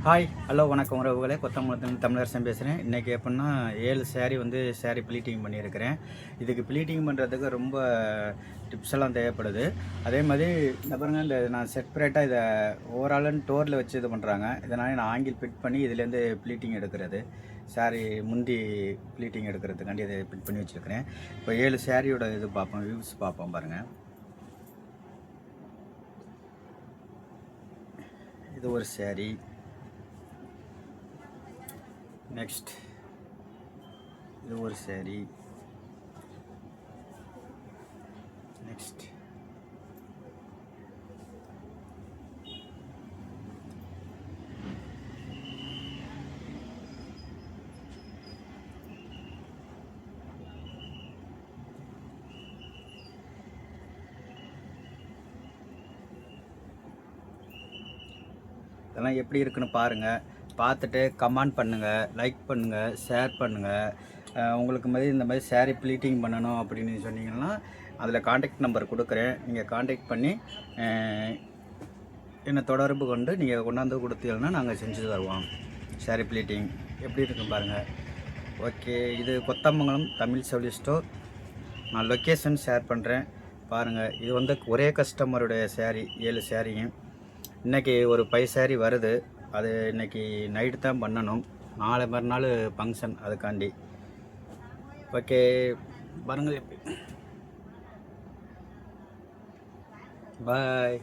Hi hello வணக்கம் உறவுகளே. கொத்தமங்கலத்தில் தமிழரசன் பேசுகிறேன். இன்றைக்கி எப்படின்னா 7 சேரீ சேரீ ப்ளீட்டிங் பண்ணியிருக்கிறேன். இதுக்கு ப்ளீட்டிங் பண்ணுறதுக்கு ரொம்ப டிப்ஸ் எல்லாம் தேவைப்படுது. அதே மாதிரி இந்த பாருங்க, இந்த நான் செப்பரேட்டாக இதை ஓவராலுன்னு டோரில் வச்சு இது பண்ணுறாங்க. இதனால் நான் ஆங்கிள் ஃபிட் பண்ணி இதுலேருந்து ப்ளீட்டிங் எடுக்கிறது, சேரீ முந்தி ப்ளீட்டிங் எடுக்கிறதுக்காண்டி இதை ஃபிட் பண்ணி வச்சுருக்கிறேன். இப்போ 7 சேரீயோட இது பார்ப்போம், வியூஸ் பார்ப்போம் பாருங்கள். இது ஒரு சேரீ. நெக்ஸ்ட் இது ஒரு சேரீ. நெக்ஸ்ட் இதெல்லாம் எப்படி இருக்குன்னு பாருங்கள். பார்த்துட்டு கமெண்ட் பண்ணுங்கள், லைக் பண்ணுங்கள், ஷேர் பண்ணுங்கள். உங்களுக்கு இந்த மாதிரி சேரீ ப்ளீட்டிங் பண்ணணும் அப்படின்னு சொன்னீங்கன்னா அதில் காண்டாக்ட் நம்பர் கொடுக்குறேன். நீங்கள் காண்டாக்ட் பண்ணி என்னை தொடர்பு கொண்டு நீங்கள் கொண்டாந்து கொடுத்தீங்கன்னா நாங்கள் செஞ்சு தருவோம். சேரீ ப்ளீட்டிங் எப்படி இருக்குன்னு பாருங்கள். ஓகே, இது கொத்தமங்கலம் தமிழ் ஜவுளி ஸ்டோர். நான் லொக்கேஷன் ஷேர் பண்ணுறேன் பாருங்கள். இது ஒரே கஸ்டமருடைய சேரீ, 7 சேரீயும். இன்றைக்கி ஒரு 5 சேரீ வருது. அது இன்றைக்கி நைட்டு தான் பண்ணணும். நாளை மறுநாள் ஃபங்க்ஷன், அதுக்காண்டி. ஓகே பாருங்கள். பாய்.